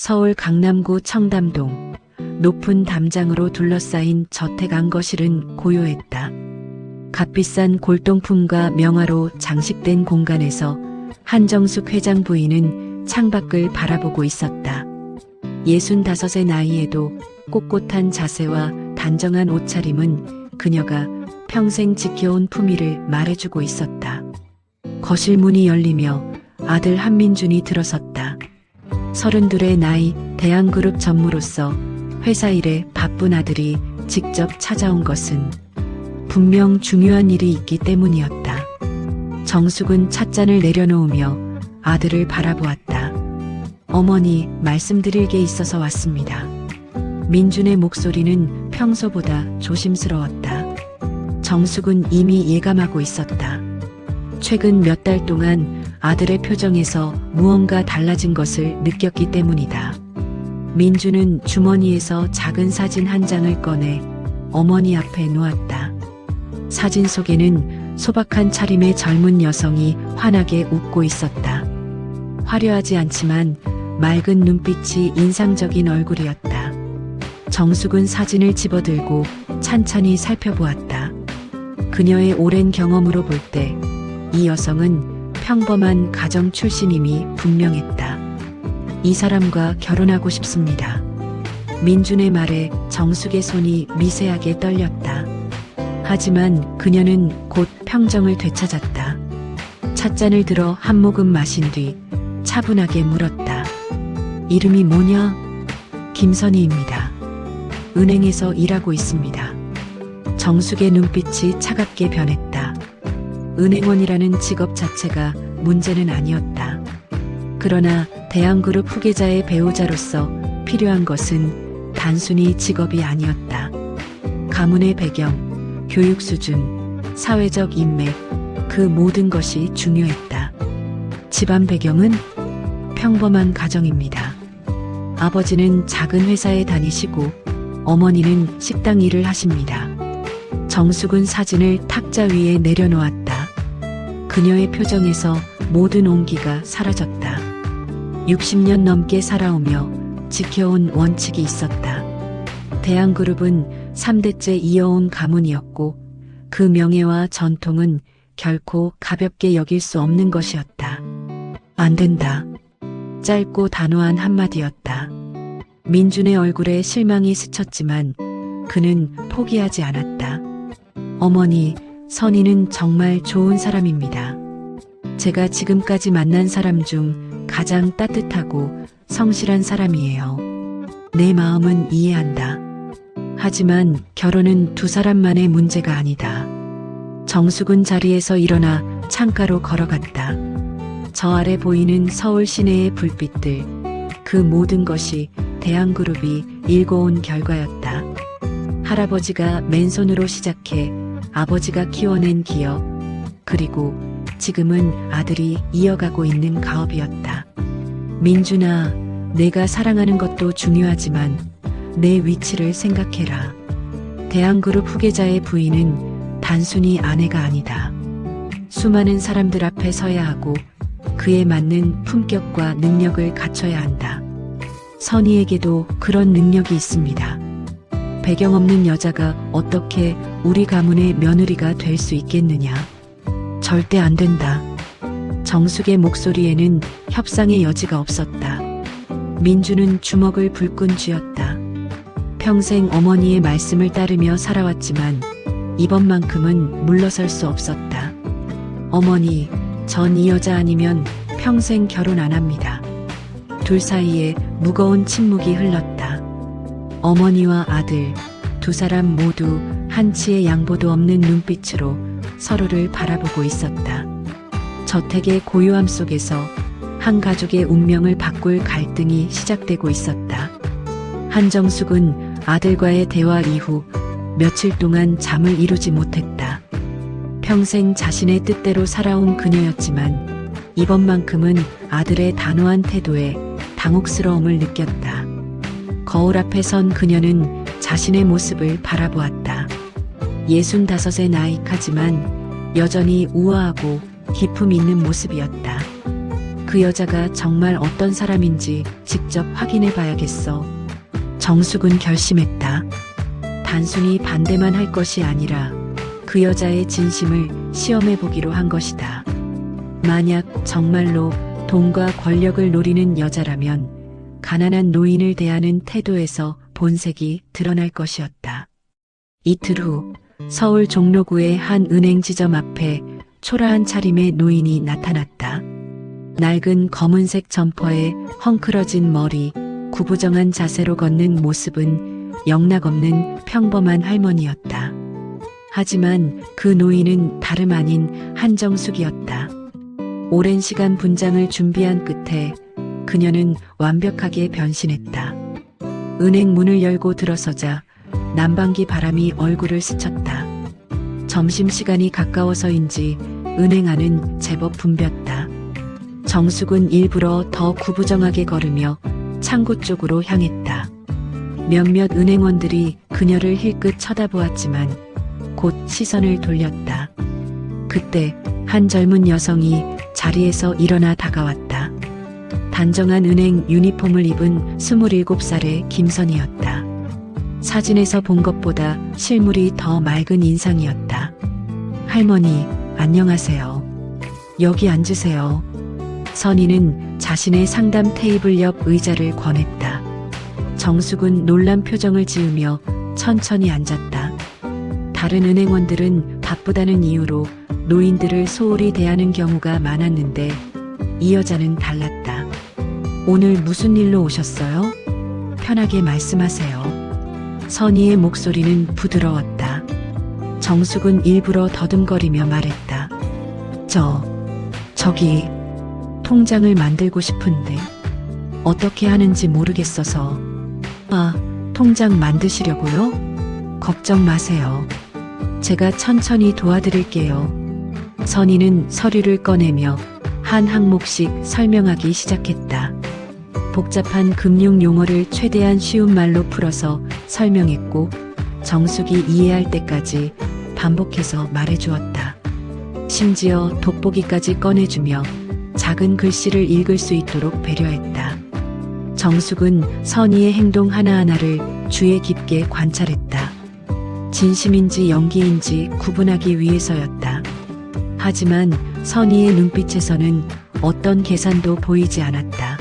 서울 강남구 청담동. 높은 담장으로 둘러싸인 저택 안거실은 고요했다. 값비싼 골동품과 명화로 장식된 공간에서 한정숙 회장 부인은 창밖을 바라보고 있었다. 65의 나이에도 꼿꼿한 자세와 단정한 옷차림은 그녀가 평생 지켜온 품위를 말해주고 있었다. 거실 문이 열리며 아들 한민준이 들어섰다. 32의 나이 대한그룹 전무로서 회사 일에 바쁜 아들이 직접 찾아온 것은 분명 중요한 일이 있기 때문이었다. 정숙은 찻잔을 내려놓으며 아들을 바라보았다. 어머니, 말씀드릴 게 있어서 왔습니다. 민준의 목소리는 평소보다 조심스러웠다. 정숙은 이미 예감하고 있었다. 최근 몇 달 동안 아들의 표정에서 무언가 달라진 것을 느꼈기 때문이다. 민준은 주머니에서 작은 사진 한 장을 꺼내 어머니 앞에 놓았다. 사진 속에는 소박한 차림의 젊은 여성이 환하게 웃고 있었다. 화려하지 않지만 맑은 눈빛이 인상적인 얼굴이었다. 정숙은 사진을 집어들고 찬찬히 살펴보았다. 그녀의 오랜 경험으로 볼 때 이 여성은 평범한 가정 출신임이 분명했다. 이 사람과 결혼하고 싶습니다. 민준의 말에 정숙의 손이 미세하게 떨렸다. 하지만 그녀는 곧 평정을 되찾았다. 찻잔을 들어 한 모금 마신 뒤 차분하게 물었다. 이름이 뭐냐? 김선희입니다. 은행에서 일하고 있습니다. 정숙의 눈빛이 차갑게 변했다. 은행원이라는 직업 자체가 문제는 아니었다. 그러나 대한그룹 후계자의 배우자로서 필요한 것은 단순히 직업이 아니었다. 가문의 배경, 교육 수준, 사회적 인맥, 그 모든 것이 중요했다. 집안 배경은 평범한 가정입니다. 아버지는 작은 회사에 다니시고 어머니는 식당 일을 하십니다. 정숙은 사진을 탁자 위에 내려놓았다. 그녀의 표정에서 모든 온기가 사라졌다. 60년 넘게 살아오며 지켜온 원칙이 있었다. 대한그룹은 3대째 이어온 가문이었고 그 명예와 전통은 결코 가볍게 여길 수 없는 것이었다. 안 된다. 짧고 단호한 한마디였다. 민준의 얼굴에 실망이 스쳤지만 그는 포기하지 않았다. 어머니, 선희는 정말 좋은 사람입니다. 제가 지금까지 만난 사람 중 가장 따뜻하고 성실한 사람이에요. 내 마음은 이해한다. 하지만 결혼은 두 사람만의 문제가 아니다. 정숙은 자리에서 일어나 창가로 걸어갔다. 저 아래 보이는 서울 시내의 불빛들, 그 모든 것이 대한그룹이 일궈온 결과였다. 할아버지가 맨손으로 시작해 아버지가 키워낸 기업, 그리고 지금은 아들이 이어가고 있는 가업이었다. 민준아, 내가 사랑하는 것도 중요하지만 내 위치를 생각해라. 대한그룹 후계자의 부인은 단순히 아내가 아니다. 수많은 사람들 앞에 서야 하고 그에 맞는 품격과 능력을 갖춰야 한다. 선희에게도 그런 능력이 있습니다. 배경 없는 여자가 어떻게 우리 가문의 며느리가 될 수 있겠느냐? 절대 안 된다. 정숙의 목소리에는 협상의 여지가 없었다. 민주는 주먹을 불끈 쥐었다. 평생 어머니의 말씀을 따르며 살아왔지만 이번만큼은 물러설 수 없었다. 어머니, 전 이 여자 아니면 평생 결혼 안 합니다. 둘 사이에 무거운 침묵이 흘렀다. 어머니와 아들, 두 사람 모두 한치의 양보도 없는 눈빛으로 서로를 바라보고 있었다. 저택의 고요함 속에서 한 가족의 운명을 바꿀 갈등이 시작되고 있었다. 한정숙은 아들과의 대화 이후 며칠 동안 잠을 이루지 못했다. 평생 자신의 뜻대로 살아온 그녀였지만 이번만큼은 아들의 단호한 태도에 당혹스러움을 느꼈다. 거울 앞에 선 그녀는 자신의 모습을 바라보았다. 65의 나이까지만 여전히 우아하고 기품 있는 모습이었다. 그 여자가 정말 어떤 사람인지 직접 확인해 봐야겠어. 정숙은 결심했다. 단순히 반대만 할 것이 아니라 그 여자의 진심을 시험해 보기로 한 것이다. 만약 정말로 돈과 권력을 노리는 여자라면 가난한 노인을 대하는 태도에서 본색이 드러날 것이었다. 이틀 후 서울 종로구의 한 은행 지점 앞에 초라한 차림의 노인이 나타났다. 낡은 검은색 점퍼에 헝클어진 머리, 구부정한 자세로 걷는 모습은 영락없는 평범한 할머니였다. 하지만 그 노인은 다름 아닌 한정숙이었다. 오랜 시간 분장을 준비한 끝에 그녀는 완벽하게 변신했다. 은행 문을 열고 들어서자 난방기 바람이 얼굴을 스쳤다. 점심시간이 가까워서인지 은행 안은 제법 붐볐다. 정숙은 일부러 더 구부정하게 걸으며 창구 쪽으로 향했다. 몇몇 은행원들이 그녀를 힐끗 쳐다보았지만 곧 시선을 돌렸다. 그때 한 젊은 여성이 자리에서 일어나 다가왔다. 단정한 은행 유니폼을 입은 27살의 김선이었다. 사진에서 본 것보다 실물이 더 맑은 인상이었다. 할머니, 안녕하세요. 여기 앉으세요. 선희는 자신의 상담 테이블 옆 의자를 권했다. 정숙은 놀란 표정을 지으며 천천히 앉았다. 다른 은행원들은 바쁘다는 이유로 노인들을 소홀히 대하는 경우가 많았는데 이 여자는 달랐다. 오늘 무슨 일로 오셨어요? 편하게 말씀하세요. 선희의 목소리는 부드러웠다. 정숙은 일부러 더듬거리며 말했다. 저기 통장을 만들고 싶은데 어떻게 하는지 모르겠어서. 아, 통장 만드시려고요? 걱정 마세요. 제가 천천히 도와드릴게요. 선희는 서류를 꺼내며 한 항목씩 설명하기 시작했다. 복잡한 금융 용어를 최대한 쉬운 말로 풀어서 설명했고 정숙이 이해할 때까지 반복해서 말해주었다. 심지어 돋보기까지 꺼내주며 작은 글씨를 읽을 수 있도록 배려했다. 정숙은 선희의 행동 하나하나를 주의 깊게 관찰했다. 진심인지 연기인지 구분하기 위해서였다. 하지만 선희의 눈빛에서는 어떤 계산도 보이지 않았다.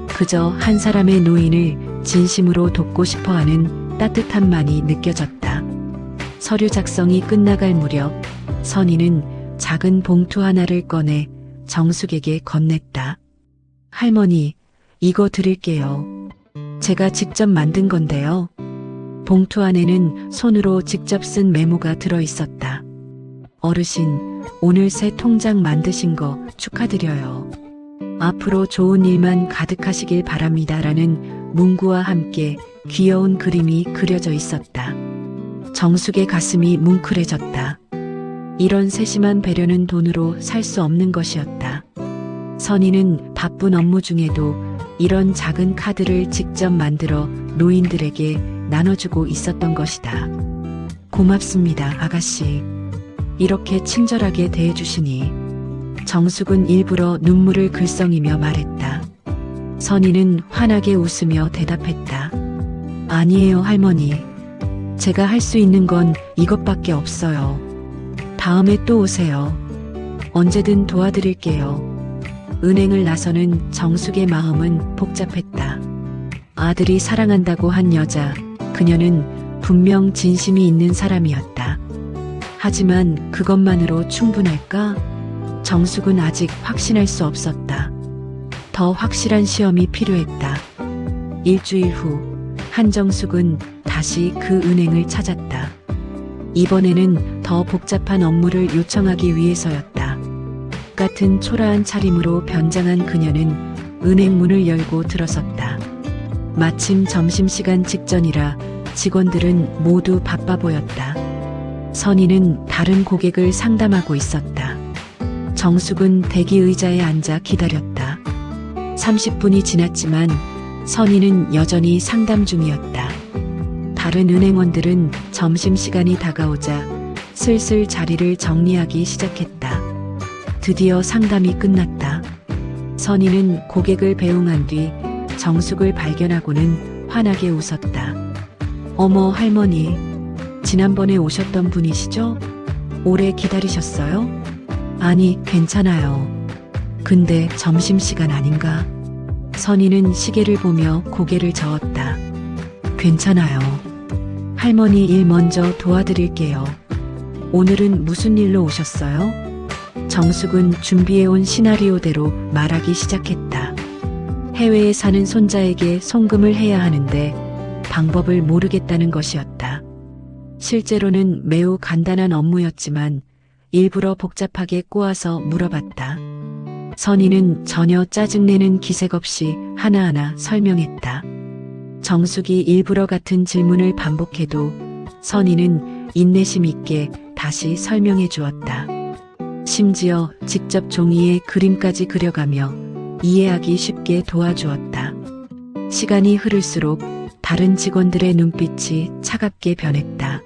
그저 한 사람의 노인을 진심으로 돕고 싶어하는 따뜻함만이 느껴졌다. 서류 작성이 끝나갈 무렵 선희는 작은 봉투 하나를 꺼내 정숙에게 건넸다. 할머니, 이거 드릴게요. 제가 직접 만든 건데요. 봉투 안에는 손으로 직접 쓴 메모가 들어 있었다. 어르신, 오늘 새 통장 만드신 거 축하드려요. 앞으로 좋은 일만 가득하시길 바랍니다라는 문구와 함께 귀여운 그림이 그려져 있었다. 정숙의 가슴이 뭉클해졌다. 이런 세심한 배려는 돈으로 살 수 없는 것이었다. 선희는 바쁜 업무 중에도 이런 작은 카드를 직접 만들어 노인들에게 나눠주고 있었던 것이다. 고맙습니다, 아가씨. 이렇게 친절하게 대해주시니. 정숙은 일부러 눈물을 글썽이며 말했다. 선희는 환하게 웃으며 대답했다. 아니에요, 할머니. 제가 할 수 있는 건 이것밖에 없어요. 다음에 또 오세요. 언제든 도와드릴게요. 은행을 나서는 정숙의 마음은 복잡했다. 아들이 사랑한다고 한 여자, 그녀는 분명 진심이 있는 사람이었다. 하지만 그것만으로 충분할까? 정숙은 아직 확신할 수 없었다. 더 확실한 시험이 필요했다. 일주일 후, 한정숙은 다시 그 은행을 찾았다. 이번에는 더 복잡한 업무를 요청하기 위해서였다. 같은 초라한 차림으로 변장한 그녀는 은행 문을 열고 들어섰다. 마침 점심시간 직전이라 직원들은 모두 바빠 보였다. 선희는 다른 고객을 상담하고 있었다. 정숙은 대기 의자에 앉아 기다렸다. 30분이 지났지만 선희는 여전히 상담 중이었다. 다른 은행원들은 점심시간이 다가오자 슬슬 자리를 정리하기 시작했다. 드디어 상담이 끝났다. 선희는 고객을 배웅한 뒤 정숙을 발견하고는 환하게 웃었다. 어머, 할머니. 지난번에 오셨던 분이시죠? 오래 기다리셨어요? 아니, 괜찮아요. 근데 점심시간 아닌가? 선희는 시계를 보며 고개를 저었다. 괜찮아요. 할머니 일 먼저 도와드릴게요. 오늘은 무슨 일로 오셨어요? 정숙은 준비해온 시나리오대로 말하기 시작했다. 해외에 사는 손자에게 송금을 해야 하는데 방법을 모르겠다는 것이었다. 실제로는 매우 간단한 업무였지만 일부러 복잡하게 꼬아서 물어봤다. 선희는 전혀 짜증내는 기색 없이 하나하나 설명했다. 정숙이 일부러 같은 질문을 반복해도 선희는 인내심 있게 다시 설명해 주었다. 심지어 직접 종이에 그림까지 그려가며 이해하기 쉽게 도와주었다. 시간이 흐를수록 다른 직원들의 눈빛이 차갑게 변했다.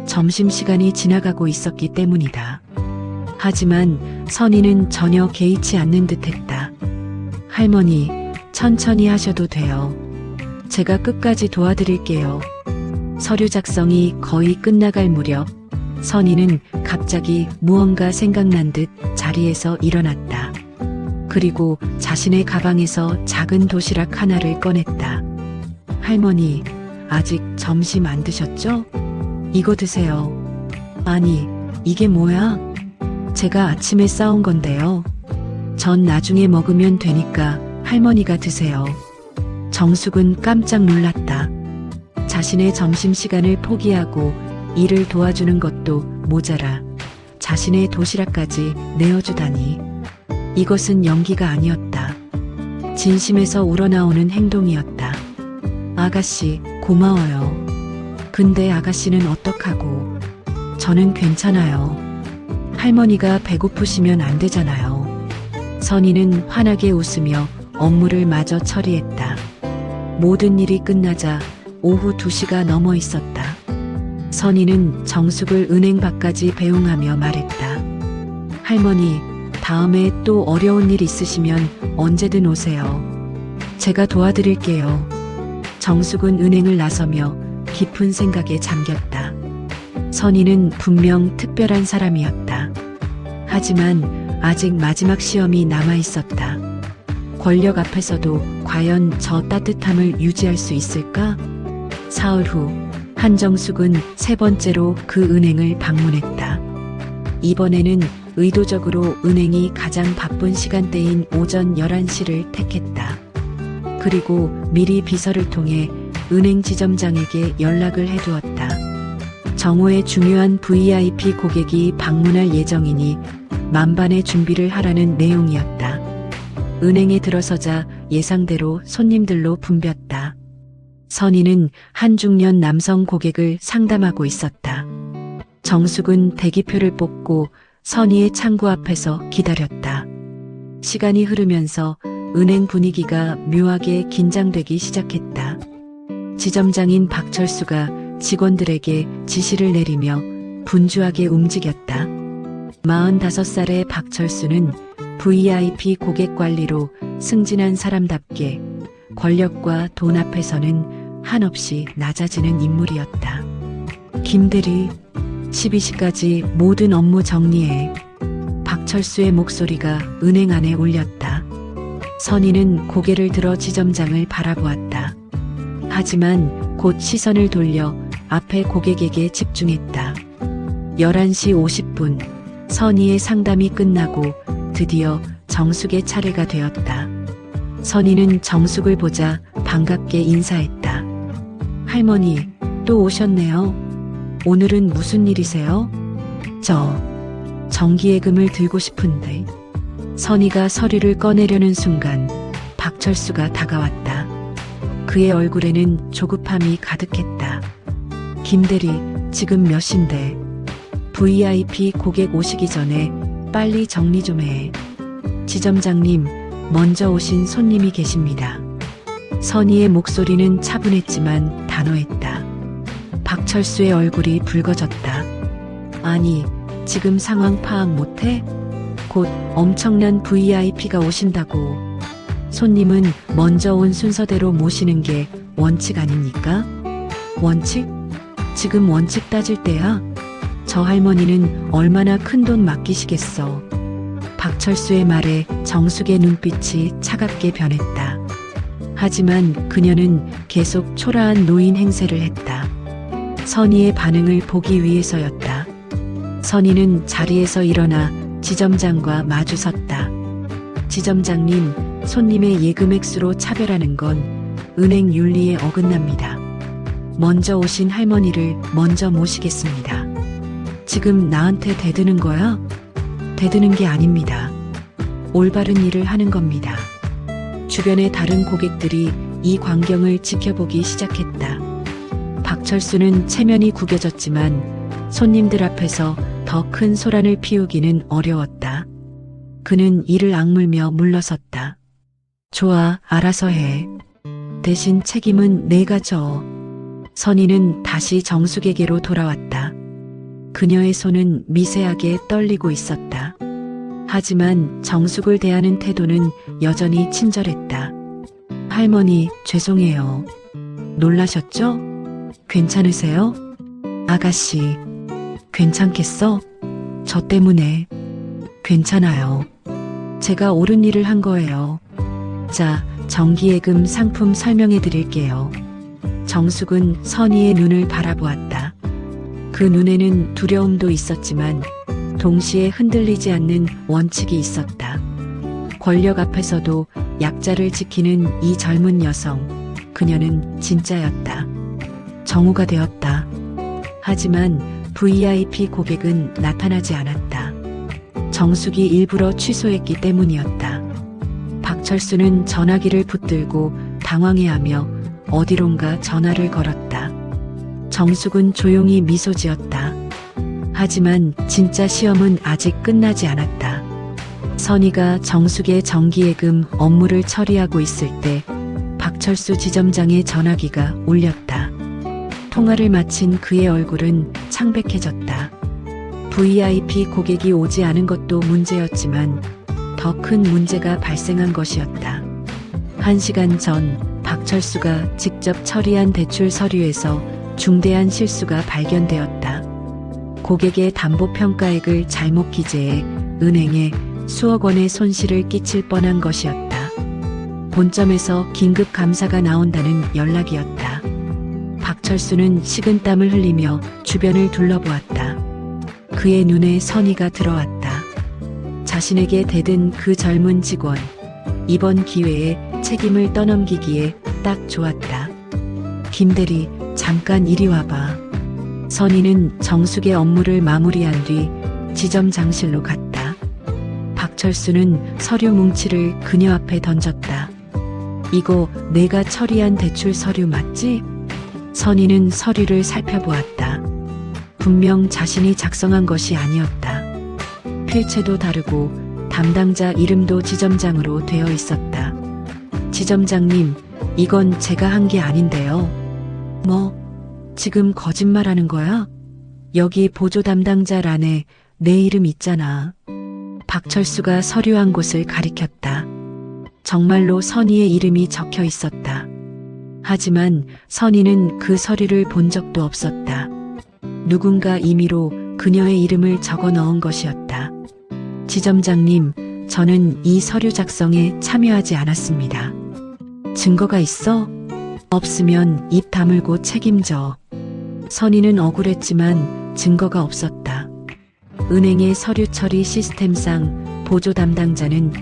점심시간이 지나가고 있었기 때문이다. 하지만 선희는 전혀 개의치 않는 듯했다. 할머니, 천천히 하셔도 돼요. 제가 끝까지 도와드릴게요. 서류 작성이 거의 끝나갈 무렵 선희는 갑자기 무언가 생각난 듯 자리에서 일어났다. 그리고 자신의 가방에서 작은 도시락 하나를 꺼냈다. 할머니, 아직 점심 안 드셨죠? 이거 드세요. 아니, 이게 뭐야? 제가 아침에 싸온 건데요. 전 나중에 먹으면 되니까 할머니가 드세요. 정숙은 깜짝 놀랐다. 자신의 점심시간을 포기하고 일을 도와주는 것도 모자라 자신의 도시락까지 내어주다니. 이것은 연기가 아니었다. 진심에서 우러나오는 행동이었다. 아가씨, 고마워요. 근데 아가씨는 어떡하고? 저는 괜찮아요. 할머니가 배고프시면 안 되잖아요. 선희는 환하게 웃으며 업무를 마저 처리했다. 모든 일이 끝나자 오후 2시가 넘어 있었다. 선희는 정숙을 은행 밖까지 배웅하며 말했다. 할머니, 다음에 또 어려운 일 있으시면 언제든 오세요. 제가 도와드릴게요. 정숙은 은행을 나서며 깊은 생각에 잠겼다. 선희는 분명 특별한 사람이었다. 하지만 아직 마지막 시험이 남아 있었다. 권력 앞에서도 과연 저 따뜻함을 유지할 수 있을까? 사흘 후 한정숙은 세 번째로 그 은행을 방문했다. 이번에는 의도적으로 은행이 가장 바쁜 시간대인 오전 11시를 택했다. 그리고 미리 비서를 통해 은행 지점장에게 연락을 해두었다. 정오에 중요한 VIP 고객이 방문할 예정이니 만반의 준비를 하라는 내용이었다. 은행에 들어서자 예상대로 손님들로 붐볐다. 선희는 한 중년 남성 고객을 상담하고 있었다. 정숙은 대기표를 뽑고 선희의 창구 앞에서 기다렸다. 시간이 흐르면서 은행 분위기가 묘하게 긴장되기 시작했다. 지점장인 박철수가 직원들에게 지시를 내리며 분주하게 움직였다. 45살의 박철수는 VIP 고객 관리로 승진한 사람답게 권력과 돈 앞에서는 한없이 낮아지는 인물이었다. 김대리, 12시까지 모든 업무 정리해. 박철수의 목소리가 은행 안에 울렸다. 선희는 고개를 들어 지점장을 바라보았다. 하지만 곧 시선을 돌려 앞에 고객에게 집중했다. 11시 50분, 선희의 상담이 끝나고 드디어 정숙의 차례가 되었다. 선희는 정숙을 보자 반갑게 인사했다. 할머니, 또 오셨네요. 오늘은 무슨 일이세요? 저 정기예금을 들고 싶은데. 선희가 서류를 꺼내려는 순간 박철수가 다가왔다. 그의 얼굴에는 조급함이 가득했다. 김대리, 지금 몇 시인데? VIP 고객 오시기 전에 빨리 정리 좀 해. 지점장님, 먼저 오신 손님이 계십니다. 선희의 목소리는 차분했지만 단호했다. 박철수의 얼굴이 붉어졌다. 아니, 지금 상황 파악 못해? 곧 엄청난 VIP가 오신다고. 손님은 먼저 온 순서대로 모시는 게 원칙 아닙니까? 원칙? 지금 원칙 따질 때야? 저 할머니는 얼마나 큰 돈 맡기시겠어. 박철수의 말에 정숙의 눈빛이 차갑게 변했다. 하지만 그녀는 계속 초라한 노인 행세를 했다. 선희의 반응을 보기 위해서였다. 선희는 자리에서 일어나 지점장과 마주섰다. 지점장님, 손님의 예금 액수로 차별하는 건 은행 윤리에 어긋납니다. 먼저 오신 할머니를 먼저 모시겠습니다. 지금 나한테 대드는 거야? 대드는 게 아닙니다. 올바른 일을 하는 겁니다. 주변의 다른 고객들이 이 광경을 지켜보기 시작했다. 박철수는 체면이 구겨졌지만 손님들 앞에서 더 큰 소란을 피우기는 어려웠다. 그는 이를 악물며 물러섰다. 좋아, 알아서 해. 대신 책임은 내가 져. 선희는 다시 정숙에게로 돌아왔다. 그녀의 손은 미세하게 떨리고 있었다. 하지만 정숙을 대하는 태도는 여전히 친절했다. 할머니, 죄송해요. 놀라셨죠? 괜찮으세요? 아가씨, 괜찮겠어? 저 때문에. 괜찮아요. 제가 옳은 일을 한 거예요. 자, 정기예금 상품 설명해 드릴게요. 정숙은 선희의 눈을 바라보았다. 그 눈에는 두려움도 있었지만 동시에 흔들리지 않는 원칙이 있었다. 권력 앞에서도 약자를 지키는 이 젊은 여성, 그녀는 진짜였다. 정오가 되었다. 하지만 VIP 고객은 나타나지 않았다. 정숙이 일부러 취소했기 때문이었다. 박철수는 전화기를 붙들고 당황해하며 어디론가 전화를 걸었다. 정숙은 조용히 미소 지었다. 하지만 진짜 시험은 아직 끝나지 않았다. 선희가 정숙의 정기예금 업무를 처리하고 있을 때 박철수 지점장의 전화기가 울렸다. 통화를 마친 그의 얼굴은 창백해졌다. VIP 고객이 오지 않은 것도 문제였지만 더 큰 문제가 발생한 것이었다. 1시간 전 박철수가 직접 처리한 대출 서류에서 중대한 실수가 발견되었다. 고객의 담보평가액을 잘못 기재해 은행에 수억 원의 손실을 끼칠 뻔한 것이었다. 본점에서 긴급 감사가 나온다는 연락이었다. 박철수는 식은땀을 흘리며 주변을 둘러보았다. 그의 눈에 선희가 들어왔다. 자신에게 대든 그 젊은 직원. 이번 기회에 책임을 떠넘기기에 딱 좋았다. 김대리, 잠깐 이리 와봐. 선희는 정숙의 업무를 마무리한 뒤 지점장실로 갔다. 박철수는 서류 뭉치를 그녀 앞에 던졌다. 이거 내가 처리한 대출 서류 맞지? 선희는 서류를 살펴보았다. 분명 자신이 작성한 것이 아니었다. 필체도 다르고 담당자 이름도 지점장으로 되어 있었다. 지점장님, 이건 제가 한 게 아닌데요. 뭐, 지금 거짓말하는 거야? 여기 보조 담당자 란에 내 이름 있잖아. 박철수가 서류한 곳을 가리켰다. 정말로 선희의 이름이 적혀 있었다. 하지만 선희는 그 서류를 본 적도 없었다. 누군가 임의로 그녀의 이름을 적어 넣은 것이었다. 지점장님, 저는 이 서류 작성에 참여하지 않았습니다. 증거가 있어? 없으면 입 다물고 책임져. 선희는 억울했지만 증거가 없었다. 은행의 서류 처리 시스템상 보조 담당자는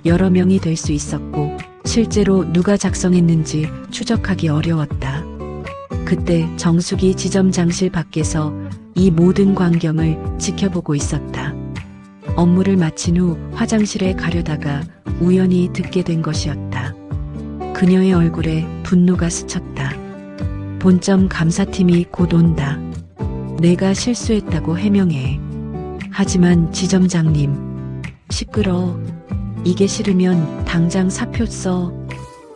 여러 명이 될 수 있었고 실제로 누가 작성했는지 추적하기 어려웠다. 그때 정숙이 지점장실 밖에서 이 모든 광경을 지켜보고 있었다. 업무를 마친 후 화장실에 가려다가 우연히 듣게 된 것이었다. 그녀의 얼굴에 분노가 스쳤다. 본점 감사팀이 곧 온다. 내가 실수했다고 해명해. 하지만 지점장님, 시끄러. 이게 싫으면 당장 사표 써.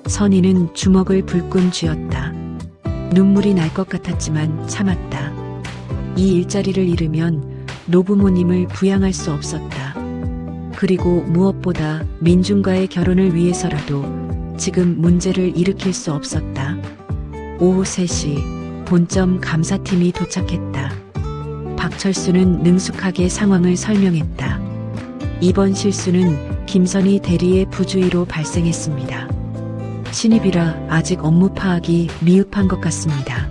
선희는 주먹을 불끈 쥐었다. 눈물이 날 것 같았지만 참았다. 이 일자리를 잃으면 노부모님을 부양할 수 없었다. 그리고 무엇보다 민중과의 결혼을 위해서라도 지금 문제를 일으킬 수 없었다. 오후 3시 본점 감사팀이 도착했다. 박철수는 능숙하게 상황을 설명했다. 이번 실수는 김선희 대리의 부주의로 발생했습니다. 신입이라 아직 업무 파악이 미흡한 것 같습니다.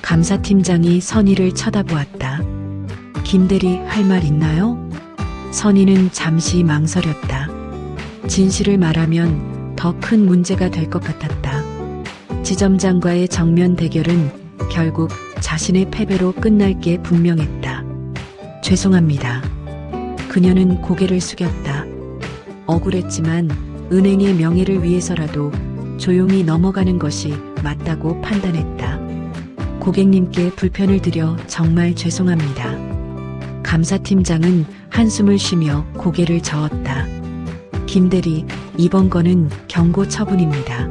감사팀장이 선희를 쳐다보았다. 김 대리 할 말 있나요? 선희는 잠시 망설였다. 진실을 말하면 더 큰 문제가 될 것 같았다. 지점장과의 정면 대결은 결국 자신의 패배로 끝날 게 분명했다. 죄송합니다. 그녀는 고개를 숙였다. 억울했지만 은행의 명예를 위해서라도 조용히 넘어가는 것이 맞다고 판단했다. 고객님께 불편을 드려 정말 죄송합니다. 감사팀장은 한숨을 쉬며 고개를 저었다. 김 대리, 이번 건은 경고 처분입니다.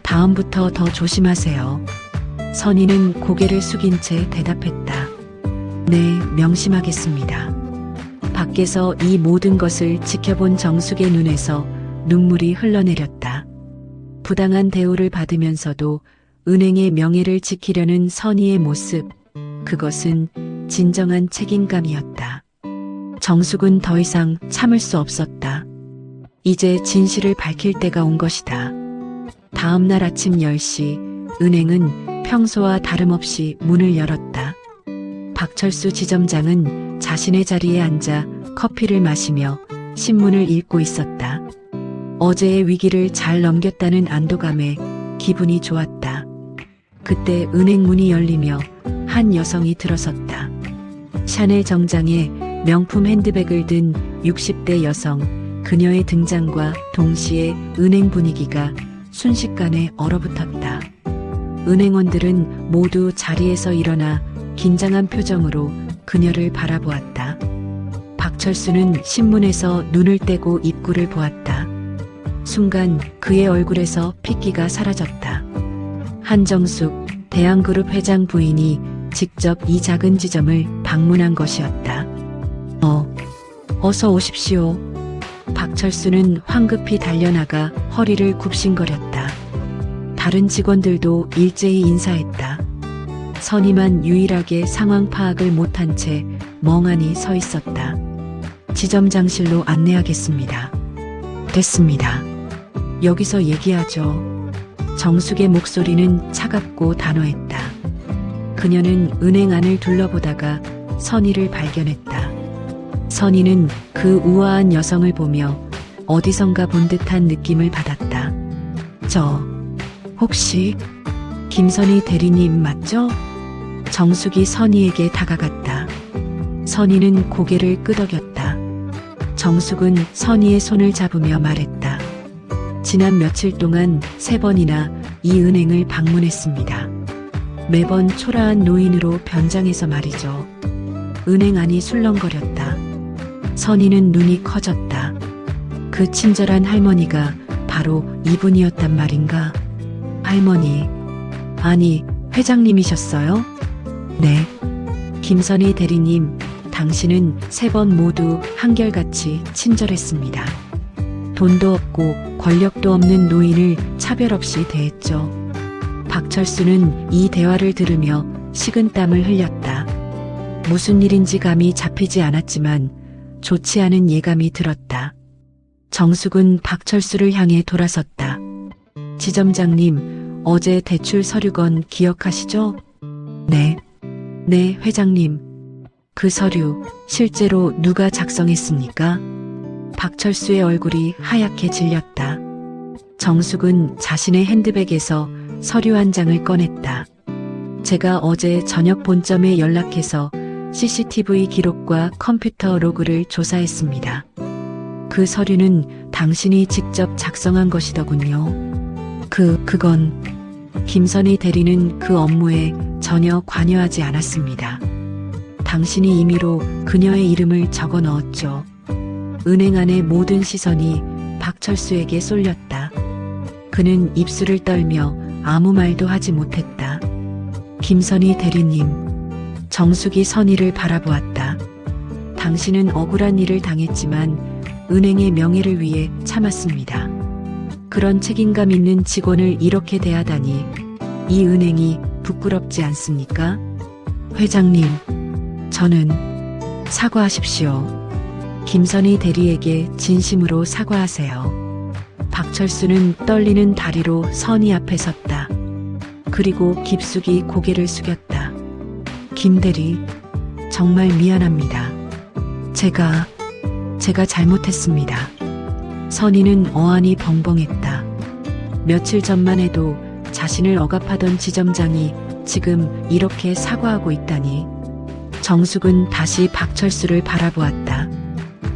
다음부터 더 조심하세요. 선희는 고개를 숙인 채 대답했다. 네, 명심하겠습니다. 밖에서 이 모든 것을 지켜본 정숙의 눈에서 눈물이 흘러내렸다. 부당한 대우를 받으면서도 은행의 명예를 지키려는 선희의 모습, 그것은 진정한 책임감이었다. 정숙은 더 이상 참을 수 없었다. 이제 진실을 밝힐 때가 온 것이다. 다음 날 아침 10시 은행은 평소와 다름없이 문을 열었다. 박철수 지점장은 자신의 자리에 앉아 커피를 마시며 신문을 읽고 있었다. 어제의 위기를 잘 넘겼다는 안도감에 기분이 좋았다. 그때 은행 문이 열리며 한 여성이 들어섰다. 샤넬 정장에 명품 핸드백을 든 60대 여성, 그녀의 등장과 동시에 은행 분위기가 순식간에 얼어붙었다. 은행원들은 모두 자리에서 일어나 긴장한 표정으로 그녀를 바라보았다. 박철수는 신문에서 눈을 떼고 입구를 보았다. 순간 그의 얼굴에서 핏기가 사라졌다. 한정숙 대한그룹 회장 부인이 직접 이 작은 지점을 방문한 것이었다. 어서 오십시오. 박철수는 황급히 달려나가 허리를 굽신거렸다. 다른 직원들도 일제히 인사했다. 선희만 유일하게 상황 파악을 못한 채 멍하니 서 있었다. 지점장실로 안내하겠습니다. 됐습니다. 여기서 얘기하죠. 정숙의 목소리는 차갑고 단호했다. 그녀는 은행 안을 둘러보다가 선희를 발견했다. 선희는 그 우아한 여성을 보며 어디선가 본 듯한 느낌을 받았다. 혹시 김선희 대리님 맞죠? 정숙이 선희에게 다가갔다. 선희는 고개를 끄덕였다. 정숙은 선희의 손을 잡으며 말했다. 지난 며칠 동안 3번이나 이 은행을 방문했습니다. 매번 초라한 노인으로 변장해서 말이죠. 은행 안이 술렁거렸다. 선희는 눈이 커졌다. 그 친절한 할머니가 바로 이분이었단 말인가? 할머니, 아니 회장님이셨어요? 네. 김선희 대리님, 당신은 3번 모두 한결같이 친절했습니다. 돈도 없고 권력도 없는 노인을 차별 없이 대했죠. 박철수는 이 대화를 들으며 식은땀을 흘렸다. 무슨 일인지 감이 잡히지 않았지만 좋지 않은 예감이 들었다. 정숙은 박철수를 향해 돌아섰다. 지점장님, 어제 대출 서류건 기억하시죠? 네, 회장님. 그 서류 실제로 누가 작성했습니까? 박철수의 얼굴이 하얗게 질렸다. 정숙은 자신의 핸드백에서 서류 한 장을 꺼냈다. 제가 어제 저녁 본점에 연락해서 CCTV 기록과 컴퓨터 로그를 조사했습니다. 그 서류는 당신이 직접 작성한 것이더군요. 그건 김선희 대리는 그 업무에 전혀 관여하지 않았습니다. 당신이 임의로 그녀의 이름을 적어 넣었죠. 은행 안의 모든 시선이 박철수에게 쏠렸다. 그는 입술을 떨며 아무 말도 하지 못했다. 김선희 대리님, 정숙이 선희를 바라보았다. 당신은 억울한 일을 당했지만 은행의 명예를 위해 참았습니다. 그런 책임감 있는 직원을 이렇게 대하다니 이 은행이 부끄럽지 않습니까? 회장님, 저는 사과하십시오. 김선희 대리에게 진심으로 사과하세요. 박철수는 떨리는 다리로 선희 앞에 섰다. 그리고 깊숙이 고개를 숙였다. 김 대리, 정말 미안합니다. 제가 잘못했습니다. 선희는 어안이 벙벙했다. 며칠 전만 해도 자신을 억압하던 지점장이 지금 이렇게 사과하고 있다니. 정숙은 다시 박철수를 바라보았다.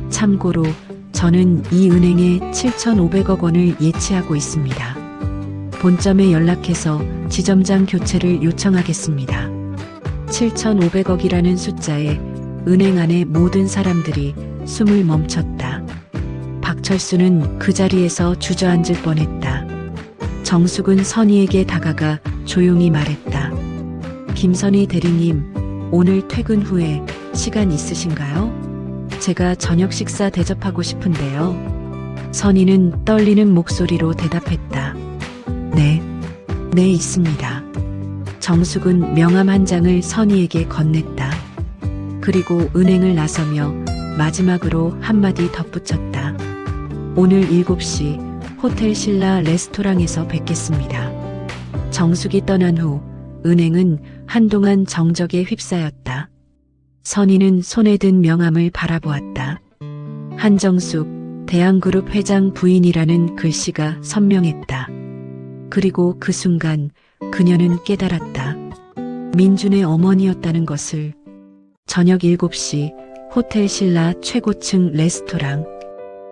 참고로 저는 이 은행에 7,500억 원을 예치하고 있습니다. 본점에 연락해서 지점장 교체를 요청하겠습니다. 7,500억이라는 숫자에 은행 안의 모든 사람들이 숨을 멈췄다. 박철수는 그 자리에서 주저앉을 뻔했다. 정숙은 선희에게 다가가 조용히 말했다. 김선희 대리님, 오늘 퇴근 후에 시간 있으신가요? 제가 저녁 식사 대접하고 싶은데요. 선희는 떨리는 목소리로 대답했다. 네, 있습니다. 정숙은 명함 한 장을 선희에게 건넸다. 그리고 은행을 나서며 마지막으로 한마디 덧붙였다. 오늘 7시 호텔 신라 레스토랑에서 뵙겠습니다. 정숙이 떠난 후 은행은 한동안 정적에 휩싸였다. 선희는 손에 든 명함을 바라보았다. 한정숙 대한그룹 회장 부인이라는 글씨가 선명했다. 그리고 그 순간 그녀는 깨달았다. 민준의 어머니였다는 것을. 저녁 7시 호텔 신라 최고층 레스토랑.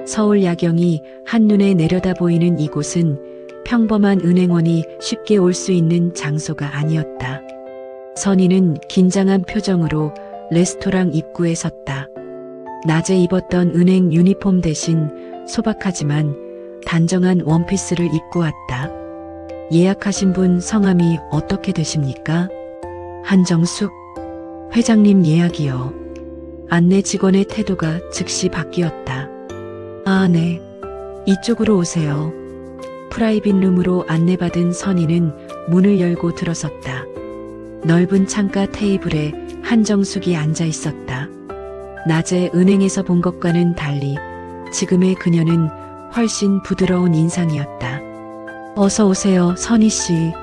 서울 야경이 한눈에 내려다 보이는 이곳은 평범한 은행원이 쉽게 올 수 있는 장소가 아니었다. 선희는 긴장한 표정으로 레스토랑 입구에 섰다. 낮에 입었던 은행 유니폼 대신 소박하지만 단정한 원피스를 입고 왔다. 예약하신 분 성함이 어떻게 되십니까? 한정숙. 회장님 예약이요. 안내 직원의 태도가 즉시 바뀌었다. 아, 네. 이쪽으로 오세요. 프라이빗 룸으로 안내받은 선희는 문을 열고 들어섰다. 넓은 창가 테이블에 한정숙이 앉아 있었다. 낮에 은행에서 본 것과는 달리 지금의 그녀는 훨씬 부드러운 인상이었다. 어서 오세요, 선희 씨.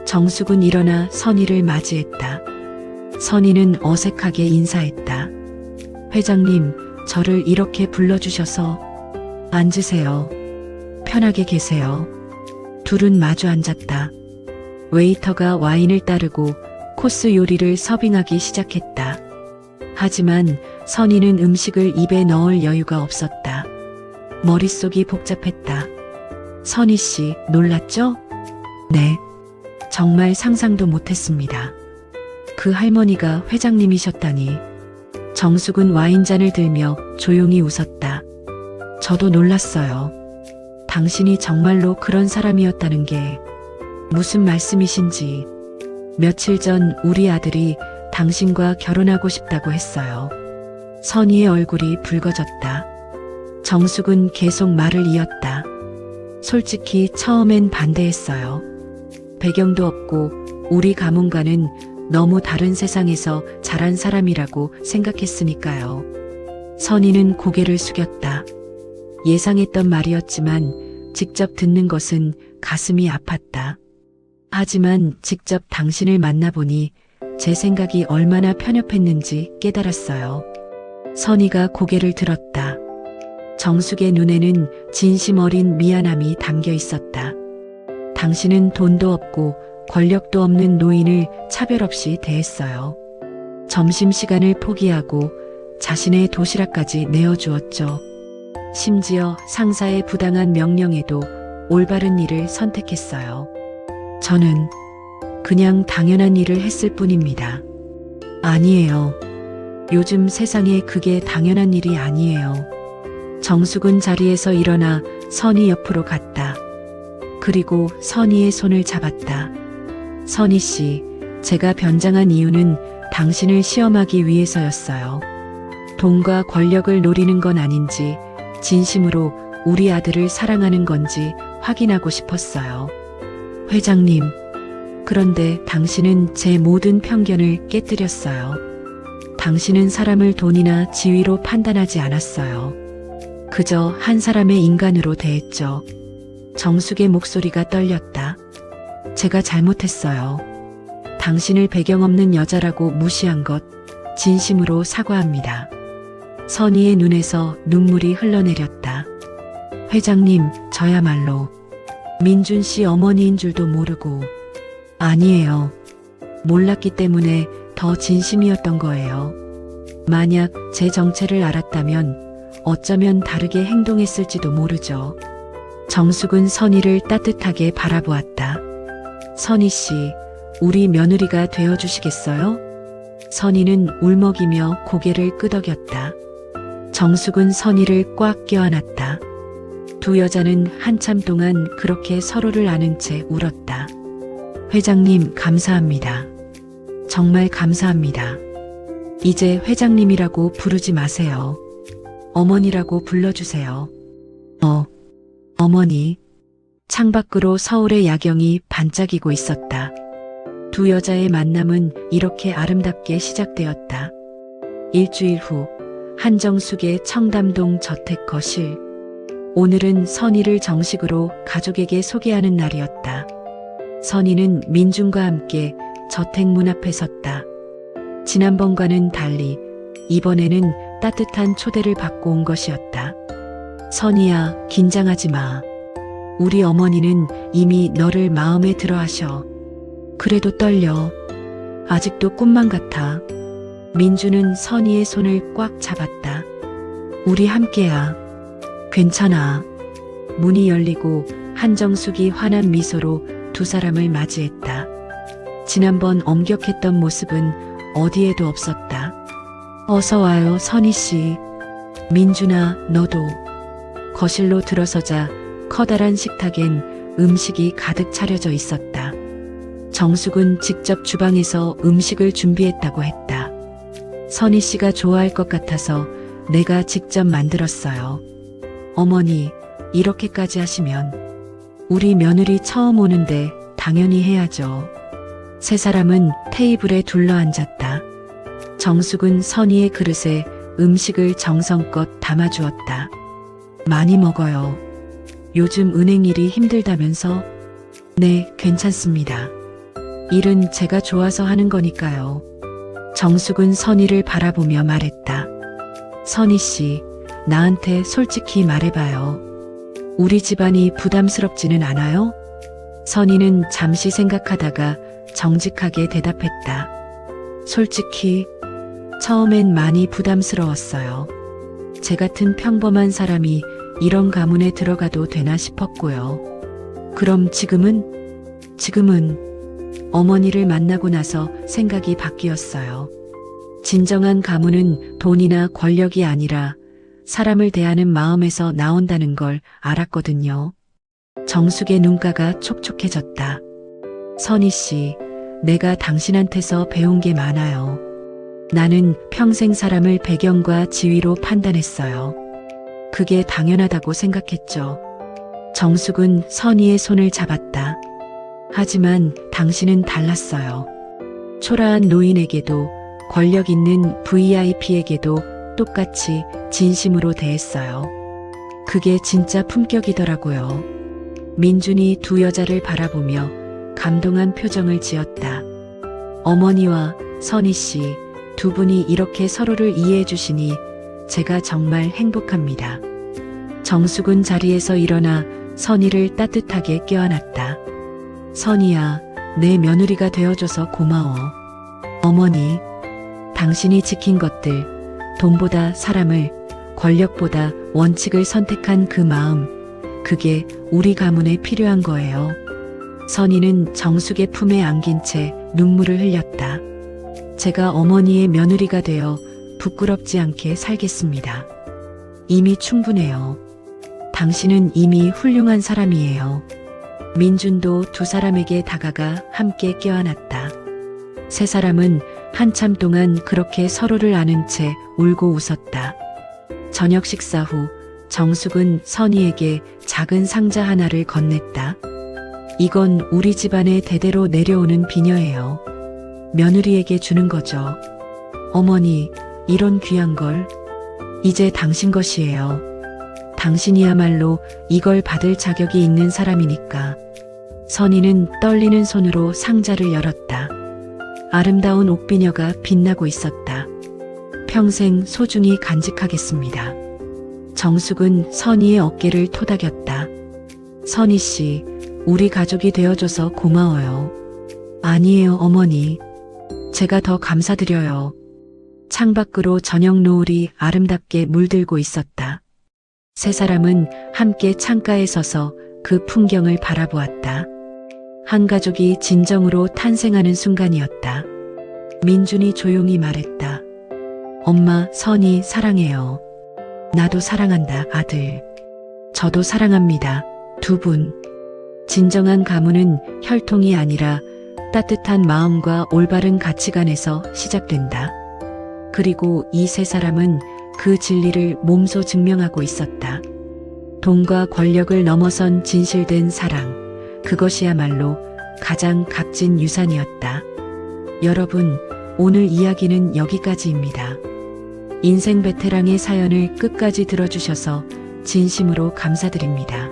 정숙은 일어나 선희를 맞이했다. 선희는 어색하게 인사했다. 회장님, 저를 이렇게 불러주셔서. 앉으세요. 편하게 계세요. 둘은 마주 앉았다. 웨이터가 와인을 따르고 코스 요리를 서빙하기 시작했다. 하지만 선희는 음식을 입에 넣을 여유가 없었다. 머릿속이 복잡했다. 선희 씨, 놀랐죠? 네. 정말 상상도 못했습니다. 그 할머니가 회장님이셨다니. 정숙은 와인잔을 들며 조용히 웃었다. 저도 놀랐어요. 당신이 정말로 그런 사람이었다는 게. 무슨 말씀이신지. 며칠 전 우리 아들이 당신과 결혼하고 싶다고 했어요. 선희의 얼굴이 붉어졌다. 정숙은 계속 말을 이었다. 솔직히 처음엔 반대했어요. 배경도 없고 우리 가문과는 너무 다른 세상에서 자란 사람이라고 생각했으니까요. 선희는 고개를 숙였다. 예상했던 말이었지만 직접 듣는 것은 가슴이 아팠다. 하지만 직접 당신을 만나보니 제 생각이 얼마나 편협했는지 깨달았어요. 선희가 고개를 들었다. 정숙의 눈에는 진심 어린 미안함이 담겨 있었다. 당신은 돈도 없고 권력도 없는 노인을 차별 없이 대했어요. 점심시간을 포기하고 자신의 도시락까지 내어주었죠. 심지어 상사의 부당한 명령에도 올바른 일을 선택했어요. 저는 그냥 당연한 일을 했을 뿐입니다. 아니에요. 요즘 세상에 그게 당연한 일이 아니에요. 정숙은 자리에서 일어나 선희 옆으로 갔다. 그리고 선희의 손을 잡았다. 선희 씨, 제가 변장한 이유는 당신을 시험하기 위해서였어요. 돈과 권력을 노리는 건 아닌지 진심으로 우리 아들을 사랑하는 건지 확인하고 싶었어요. 회장님, 그런데 당신은 제 모든 편견을 깨뜨렸어요. 당신은 사람을 돈이나 지위로 판단하지 않았어요. 그저 한 사람의 인간으로 대했죠. 정숙의 목소리가 떨렸다. 제가 잘못했어요. 당신을 배경 없는 여자라고 무시한 것 진심으로 사과합니다. 선희의 눈에서 눈물이 흘러내렸다. 회장님, 저야말로 민준 씨 어머니인 줄도 모르고. 아니에요. 몰랐기 때문에 더 진심이었던 거예요. 만약 제 정체를 알았다면 어쩌면 다르게 행동했을지도 모르죠. 정숙은 선희를 따뜻하게 바라보았다. 선희 씨, 우리 며느리가 되어주시겠어요? 선희는 울먹이며 고개를 끄덕였다. 정숙은 선희를 꽉 껴안았다. 두 여자는 한참 동안 그렇게 서로를 안은 채 울었다. 회장님, 감사합니다. 정말 감사합니다. 이제 회장님이라고 부르지 마세요. 어머니라고 불러주세요. 어머니. 창밖으로 서울의 야경이 반짝이고 있었다. 두 여자의 만남은 이렇게 아름답게 시작되었다. 일주일 후 한정숙의 청담동 저택 거실. 오늘은 선희를 정식으로 가족에게 소개하는 날이었다. 선희는 민준과 함께 저택 문 앞에 섰다. 지난번과는 달리 이번에는 따뜻한 초대를 받고 온 것이었다. 선희야, 긴장하지 마. 우리 어머니는 이미 너를 마음에 들어 하셔. 그래도 떨려. 아직도 꿈만 같아. 민주는 선희의 손을 꽉 잡았다. 우리 함께야. 괜찮아. 문이 열리고 한정숙이 환한 미소로 두 사람을 맞이했다. 지난번 엄격했던 모습은 어디에도 없었다. 어서 와요, 선희 씨. 민준아, 너도. 거실로 들어서자 커다란 식탁엔 음식이 가득 차려져 있었다. 정숙은 직접 주방에서 음식을 준비했다고 했다. 선희 씨가 좋아할 것 같아서 내가 직접 만들었어요. 어머니, 이렇게까지 하시면 우리 며느리 처음 오는데 당연히 해야죠. 세 사람은 테이블에 둘러앉았다. 정숙은 선희의 그릇에 음식을 정성껏 담아주었다. 많이 먹어요. 요즘 은행 일이 힘들다면서? 네, 괜찮습니다. 일은 제가 좋아서 하는 거니까요. 정숙은 선희를 바라보며 말했다. 선희 씨, 나한테 솔직히 말해봐요. 우리 집안이 부담스럽지는 않아요? 선희는 잠시 생각하다가 정직하게 대답했다. 솔직히, 처음엔 많이 부담스러웠어요. 제 같은 평범한 사람이 이런 가문에 들어가도 되나 싶었고요. 그럼 지금은 어머니를 만나고 나서 생각이 바뀌었어요. 진정한 가문은 돈이나 권력이 아니라 사람을 대하는 마음에서 나온다는 걸 알았거든요. 정숙의 눈가가 촉촉해졌다. 선희 씨, 내가 당신한테서 배운 게 많아요. 나는 평생 사람을 배경과 지위로 판단했어요. 그게 당연하다고 생각했죠. 정숙은 선희의 손을 잡았다. 하지만 당신은 달랐어요. 초라한 노인에게도 권력 있는 VIP에게도 똑같이 진심으로 대했어요. 그게 진짜 품격이더라고요. 민준이 두 여자를 바라보며 감동한 표정을 지었다. 어머니와 선희 씨, 두 분이 이렇게 서로를 이해해 주시니 제가 정말 행복합니다. 정숙은 자리에서 일어나 선희를 따뜻하게 껴안았다. 선희야, 내 며느리가 되어줘서 고마워. 어머니, 당신이 지킨 것들, 돈보다 사람을, 권력보다 원칙을 선택한 그 마음, 그게 우리 가문에 필요한 거예요. 선희는 정숙의 품에 안긴 채 눈물을 흘렸다. 제가 어머니의 며느리가 되어 부끄럽지 않게 살겠습니다. 이미 충분해요. 당신은 이미 훌륭한 사람이에요. 민준도 두 사람에게 다가가 함께 껴안았다. 세 사람은 한참 동안 그렇게 서로를 아는 채 울고 웃었다. 저녁 식사 후 정숙은 선희에게 작은 상자 하나를 건넸다. 이건 우리 집안에 대대로 내려오는 비녀예요. 며느리에게 주는 거죠. 어머니, 이런 귀한 걸 이제 당신 것이에요. 당신이야말로 이걸 받을 자격이 있는 사람이니까. 선희는 떨리는 손으로 상자를 열었다. 아름다운 옥비녀가 빛나고 있었다. 평생 소중히 간직하겠습니다. 정숙은 선희의 어깨를 토닥였다. 선희 씨, 우리 가족이 되어줘서 고마워요. 아니에요, 어머니. 제가 더 감사드려요. 창밖으로 저녁 노을이 아름답게 물들고 있었다. 세 사람은 함께 창가에 서서 그 풍경을 바라보았다. 한 가족이 진정으로 탄생하는 순간이었다. 민준이 조용히 말했다. 엄마, 선희 사랑해요. 나도 사랑한다, 아들. 저도 사랑합니다, 두 분. 진정한 가문은 혈통이 아니라 따뜻한 마음과 올바른 가치관에서 시작된다. 그리고 이 세 사람은 그 진리를 몸소 증명하고 있었다. 돈과 권력을 넘어선 진실된 사랑. 그것이야말로 가장 값진 유산이었다. 여러분, 오늘 이야기는 여기까지입니다. 인생 베테랑의 사연을 끝까지 들어주셔서 진심으로 감사드립니다.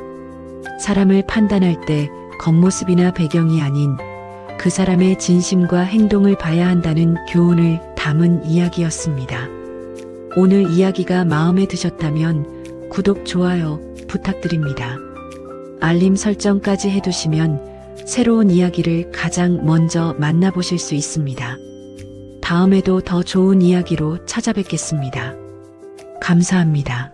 사람을 판단할 때 겉모습이나 배경이 아닌 그 사람의 진심과 행동을 봐야 한다는 교훈을 담은 이야기였습니다. 오늘 이야기가 마음에 드셨다면 구독, 좋아요 부탁드립니다. 알림 설정까지 해두시면 새로운 이야기를 가장 먼저 만나보실 수 있습니다. 다음에도 더 좋은 이야기로 찾아뵙겠습니다. 감사합니다.